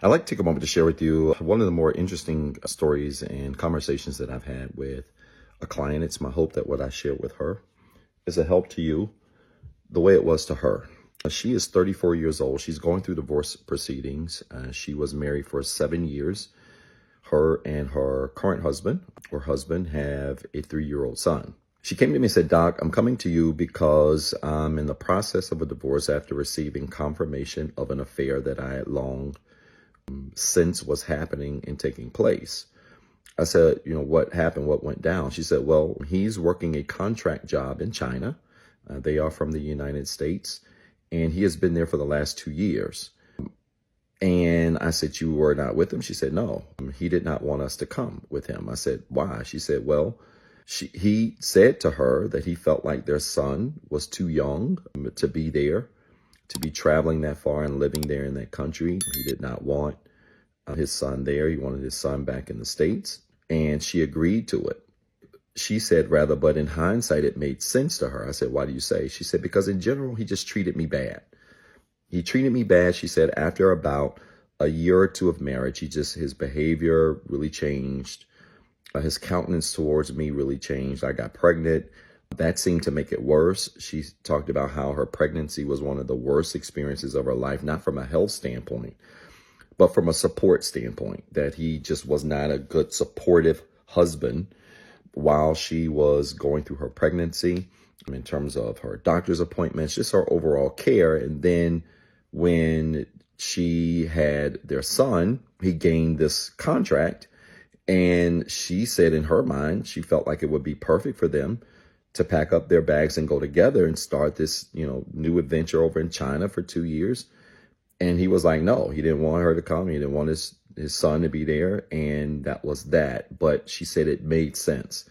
I'd like to take a moment to share with you one of the more interesting stories and conversations that I've had with a client. It's my hope that what I share with her is a help to you the way it was to her. She is 34 years old. She's going through divorce proceedings. She was married for 7 years. Her and her current husband or husband have a 3-year-old son. She came to me and said, "Doc, I'm coming to you because I'm in the process of a divorce after receiving confirmation of an affair that I had long since was happening and taking place." I said, "What happened? What went down?" She said, "Well, he's working a contract job in China. They are from the United States, and he has been there for the last 2 years." And I said, "You were not with him?" She said, "No, he did not want us to come with him." I said, "Why?" She said, "Well, he said to her that he felt like their son was too young to be there, to be traveling that far and living there in that country. He did not want his son there. He wanted his son back in the States." And she agreed to it. She said, rather, but in hindsight, it made sense to her. I said, "Why do you say?" She said, "Because in general, he just treated me bad. He treated me bad." She said, after about a year or two of marriage, his behavior really changed. His countenance towards me really changed. I got pregnant. That seemed to make it worse. She talked about how her pregnancy was one of the worst experiences of her life, not from a health standpoint, but from a support standpoint, that he just was not a good supportive husband while she was going through her pregnancy, in terms of her doctor's appointments, just her overall care. And then when she had their son, he gained this contract. And she said in her mind, she felt like it would be perfect for them to pack up their bags and go together and start this, new adventure over in China for 2 years. And he was like, no, he didn't want her to come. He didn't want his son to be there. And that was that. But she said it made sense.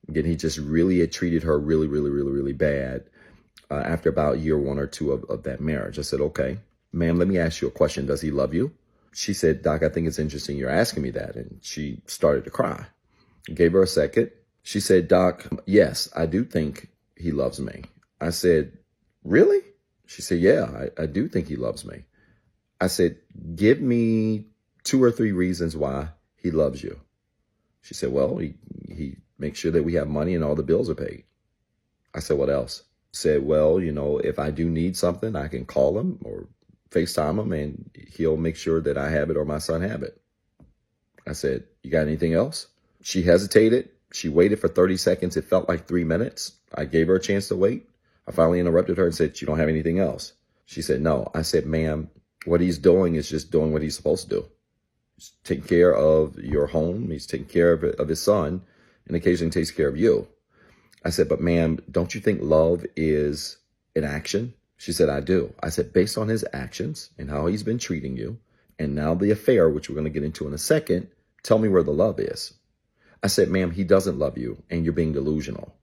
Again, he just really had treated her really, really, really, really bad after about year 1 or 2 of that marriage. I said, "Okay, ma'am, let me ask you a question. Does he love you?" She said, "Doc, I think it's interesting you're asking me that." And she started to cry. I gave her a second. She said, "Doc, yes, I do think he loves me." I said, "Really?" She said, "Yeah, I do think he loves me." I said, "Give me 2 or 3 reasons why he loves you." She said, "Well, he makes sure that we have money and all the bills are paid." I said, "What else?" Said, "Well, if I do need something, I can call him or FaceTime him and he'll make sure that I have it or my son have it." I said, "You got anything else?" She hesitated. She waited for 30 seconds. It felt like 3 minutes. I gave her a chance to wait. I finally interrupted her and said, "You don't have anything else?" She said, "No." I said, "Ma'am, what he's doing is just doing what he's supposed to do. He's taking care of your home. He's taking care of his son, and occasionally takes care of you." I said, "But ma'am, don't you think love is an action?" She said, "I do." I said, "Based on his actions and how he's been treating you, and now the affair, which we're going to get into in a second, tell me where the love is." I said, "Ma'am, he doesn't love you, and you're being delusional.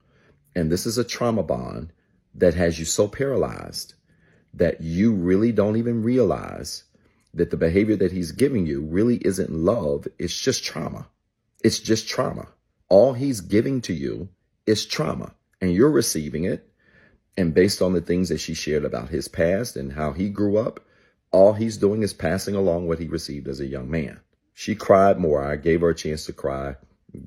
And this is a trauma bond that has you so paralyzed that you really don't even realize that the behavior that he's giving you really isn't love. It's just trauma. It's just trauma. All he's giving to you is trauma, and you're receiving it. And based on the things that she shared about his past and how he grew up, all he's doing is passing along what he received as a young man." She cried more. I gave her a chance to cry,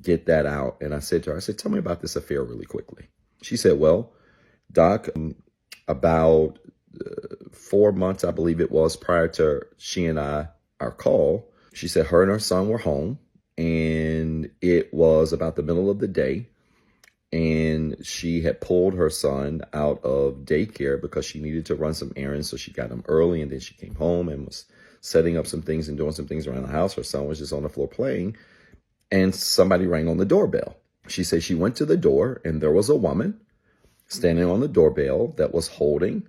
get that out. And I said to her, "Tell me about this affair really quickly." She said, "Well, Doc, about 4 months, I believe it was, prior to she and our call, she said her and her son were home, and it was about the middle of the day. And she had pulled her son out of daycare because she needed to run some errands. So she got him early, and then she came home and was setting up some things and doing some things around the house. Her son was just on the floor playing, and somebody rang on the doorbell. She said she went to the door, and there was a woman standing on the doorbell that was holding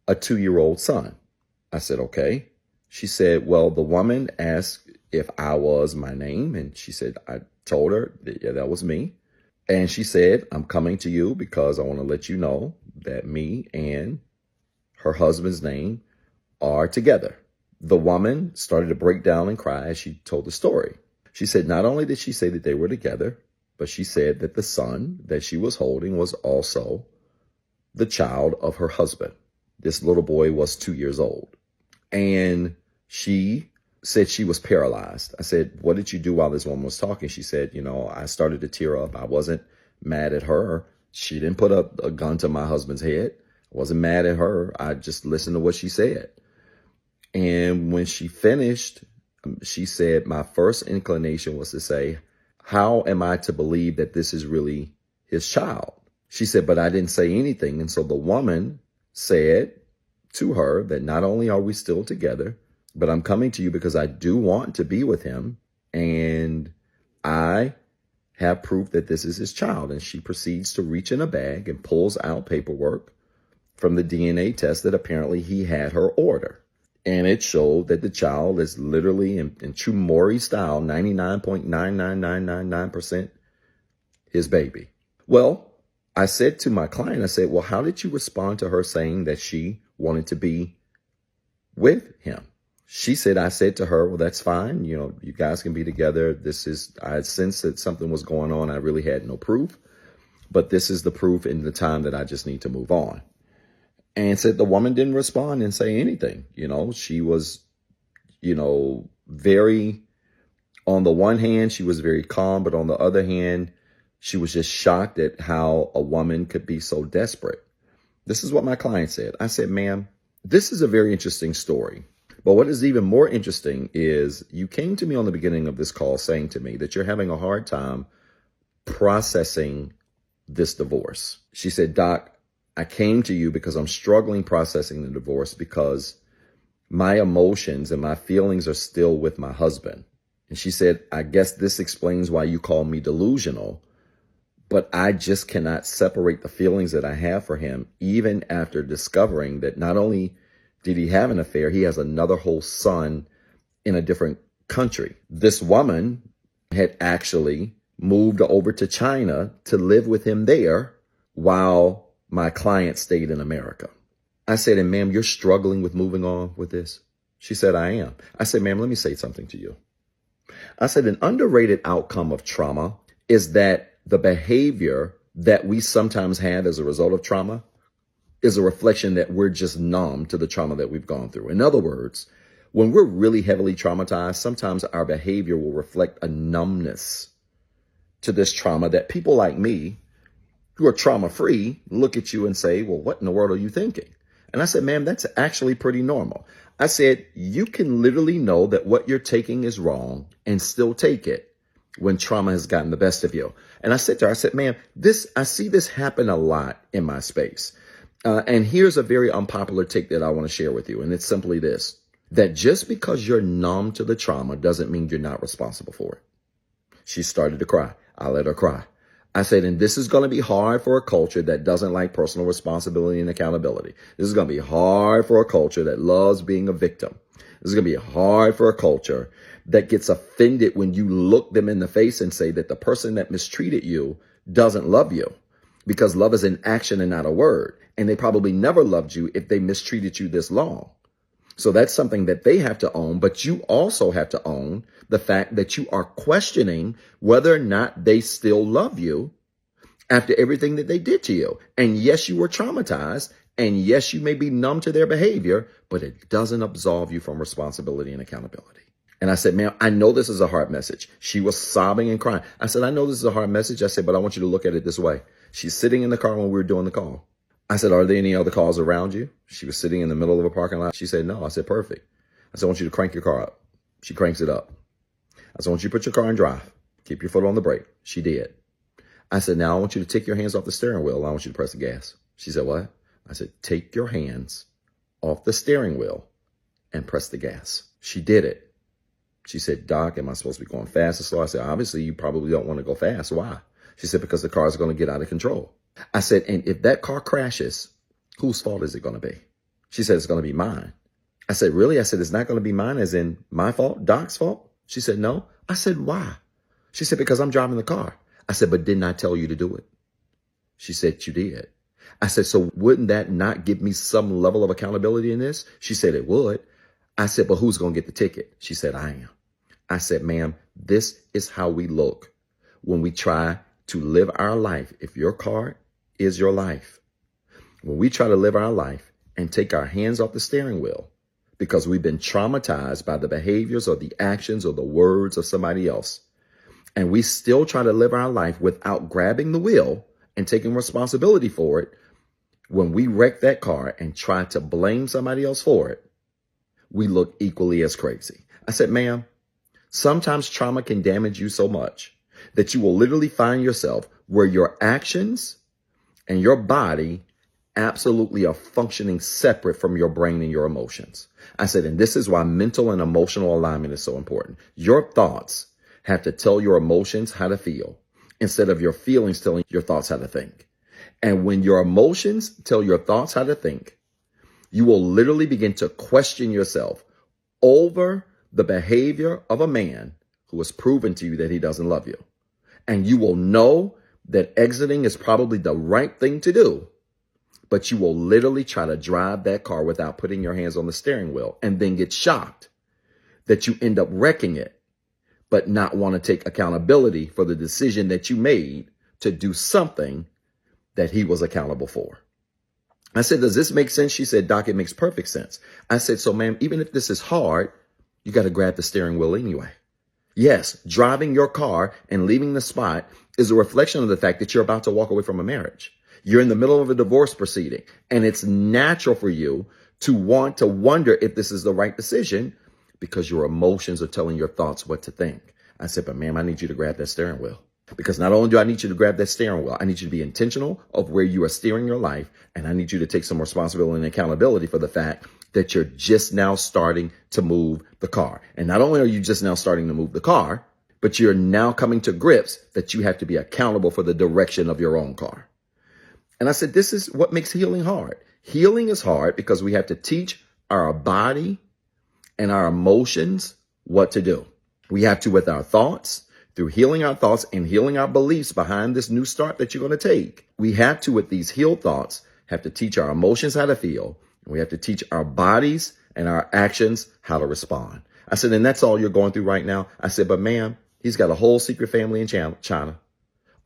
a 2-year-old son. I said, "Okay." She said, "Well, the woman asked if I was my name." And she said, I told her that, yeah, that was me. And she said, "I'm coming to you because I want to let you know that me and her husband's name are together." The woman started to break down and cry as she told the story. She said not only did she say that they were together, but she said that the son that she was holding was also the child of her husband. This little boy was 2 years old. And she said she was paralyzed. I said, what did you do while this woman was talking? She said, I started to tear up. I wasn't mad at her. She didn't put a gun to my husband's head. I wasn't mad at her. I just listened to what she said. And when she finished, she said, my first inclination was to say, how am I to believe that this is really his child? She said, but I didn't say anything. And so the woman said to her that not only are we still together, but I'm coming to you because I do want to be with him. And I have proof that this is his child. And she proceeds to reach in a bag and pulls out paperwork from the DNA test that apparently he had her order. And it showed that the child is literally in true Maury style, 99.99999% his baby. Well, I said to my client, I said, well, how did you respond to her saying that she wanted to be with him? She said, I said to her, well, that's fine. You guys can be together. I had sensed that something was going on. I really had no proof, but this is the proof in the time that I just need to move on. And said the woman didn't respond and say anything. She was, very, on the one hand, she was very calm, but on the other hand, she was just shocked at how a woman could be so desperate. This is what my client said. I said, ma'am, this is a very interesting story. But what is even more interesting is you came to me on the beginning of this call saying to me that you're having a hard time processing this divorce. She said, Doc, I came to you because I'm struggling processing the divorce because my emotions and my feelings are still with my husband. And she said, I guess this explains why you call me delusional, but I just cannot separate the feelings that I have for him, even after discovering that not only did he have an affair, he has another whole son in a different country. This woman had actually moved over to China to live with him there while my client stayed in America. I said, and ma'am, you're struggling with moving on with this? She said, I am. I said, ma'am, let me say something to you. I said, an underrated outcome of trauma is that the behavior that we sometimes have as a result of trauma is a reflection that we're just numb to the trauma that we've gone through. In other words, when we're really heavily traumatized, sometimes our behavior will reflect a numbness to this trauma that people like me who are trauma-free look at you and say, well, what in the world are you thinking? And I said, ma'am, that's actually pretty normal. I said, you can literally know that what you're taking is wrong and still take it when trauma has gotten the best of you. And I said to her, I said, ma'am, I see this happen a lot in my space. And here's a very unpopular take that I want to share with you. And it's simply this, that just because you're numb to the trauma doesn't mean you're not responsible for it. She started to cry. I let her cry. I said, and this is going to be hard for a culture that doesn't like personal responsibility and accountability. This is going to be hard for a culture that loves being a victim. This is going to be hard for a culture that gets offended when you look them in the face and say that the person that mistreated you doesn't love you, because love is an action and not a word. And they probably never loved you if they mistreated you this long. So that's something that they have to own, but you also have to own the fact that you are questioning whether or not they still love you after everything that they did to you. And yes, you were traumatized, and yes, you may be numb to their behavior, but it doesn't absolve you from responsibility and accountability. And I said, ma'am, I know this is a hard message. She was sobbing and crying. I said, I know this is a hard message. I said, but I want you to look at it this way. She's sitting in the car when we were doing the call. I said, are there any other cars around you? She was sitting in the middle of a parking lot. She said, no. I said, perfect. I said, I want you to crank your car up. She cranks it up. I said, I want you to put your car in drive. Keep your foot on the brake. She did. I said, now I want you to take your hands off the steering wheel. I want you to press the gas. She said, what? I said, take your hands off the steering wheel and press the gas. She did it. She said, Doc, am I supposed to be going fast or slow? I said, obviously, you probably don't want to go fast. Why? She said, because the car is going to get out of control. I said, and if that car crashes, whose fault is it going to be? She said, it's going to be mine. I said, really? I said, it's not going to be mine as in my fault, Doc's fault? She said, no. I said, why? She said, because I'm driving the car. I said, but didn't I tell you to do it? She said, you did. I said, so wouldn't that not give me some level of accountability in this? She said, it would. I said, but who's going to get the ticket? She said, I am. I said, ma'am, this is how we look when we try to live our life. If your car is your life, when we try to live our life and take our hands off the steering wheel because we've been traumatized by the behaviors or the actions or the words of somebody else. And we still try to live our life without grabbing the wheel and taking responsibility for it. When we wreck that car and try to blame somebody else for it, we look equally as crazy. I said, ma'am, sometimes trauma can damage you so much that you will literally find yourself where your actions and your body absolutely are functioning separate from your brain and your emotions. I said, and this is why mental and emotional alignment is so important. Your thoughts have to tell your emotions how to feel instead of your feelings telling your thoughts how to think. And when your emotions tell your thoughts how to think, you will literally begin to question yourself over the behavior of a man who has proven to you that he doesn't love you. And you will know that exiting is probably the right thing to do, but you will literally try to drive that car without putting your hands on the steering wheel and then get shocked that you end up wrecking it, but not want to take accountability for the decision that you made to do something that he was accountable for. I said, does this make sense? She said, Doc, it makes perfect sense. I said, so ma'am, even if this is hard, you got to grab the steering wheel anyway. Yes, driving your car and leaving the spot is a reflection of the fact that you're about to walk away from a marriage. You're in the middle of a divorce proceeding, and it's natural for you to want to wonder if this is the right decision because your emotions are telling your thoughts what to think. I said, but ma'am, I need you to grab that steering wheel. Because not only do I need you to grab that steering wheel, I need you to be intentional of where you are steering your life. And I need you to take some responsibility and accountability for the fact that you're just now starting to move the car. And not only are you just now starting to move the car, but you're now coming to grips that you have to be accountable for the direction of your own car. And I said, this is what makes healing hard. Healing is hard because we have to teach our body and our emotions what to do. We have to with our thoughts. Through healing our thoughts and healing our beliefs behind this new start that you're going to take, we have to, with these healed thoughts, have to teach our emotions how to feel. And we have to teach our bodies and our actions how to respond. I said, and that's all you're going through right now. I said, but ma'am, he's got a whole secret family in China,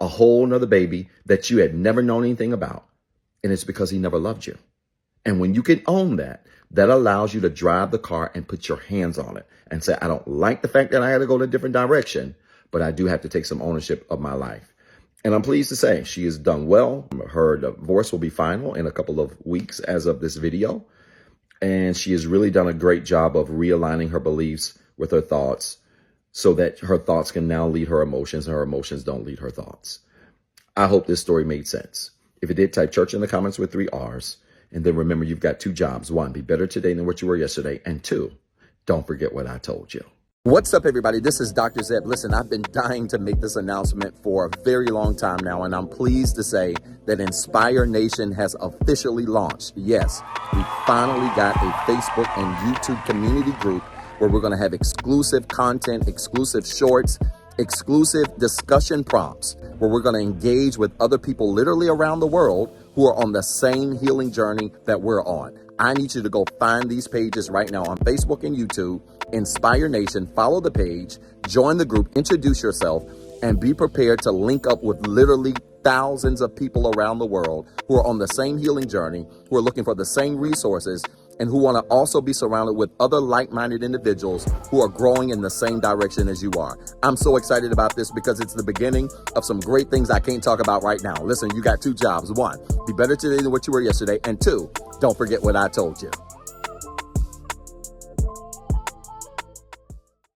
a whole nother baby that you had never known anything about. And it's because he never loved you. And when you can own that, that allows you to drive the car and put your hands on it and say, I don't like the fact that I had to go in a different direction, but I do have to take some ownership of my life. And I'm pleased to say she has done well. Her divorce will be final in a couple of weeks as of this video. And she has really done a great job of realigning her beliefs with her thoughts so that her thoughts can now lead her emotions and her emotions don't lead her thoughts. I hope this story made sense. If it did, type church in the comments with 3 R's. And then remember, you've got 2 jobs. 1, be better today than what you were yesterday. And 2, don't forget what I told you. What's up, everybody? This is Dr. Zeb. Listen, I've been dying to make this announcement for a very long time now, and I'm pleased to say that Inspire Nation has officially launched. Yes, we finally got a Facebook and YouTube community group where we're going to have exclusive content, exclusive shorts, exclusive discussion prompts, where we're going to engage with other people literally around the world who are on the same healing journey that we're on. I need you to go find these pages right now on Facebook and YouTube. Inspire Nation, follow the page, join the group, introduce yourself, and be prepared to link up with literally thousands of people around the world who are on the same healing journey, who are looking for the same resources, and who want to also be surrounded with other like-minded individuals who are growing in the same direction as you are. I'm so excited about this because it's the beginning of some great things I can't talk about right now. Listen, you got 2 jobs. 1, be better today than what you were yesterday. And 2, don't forget what I told you.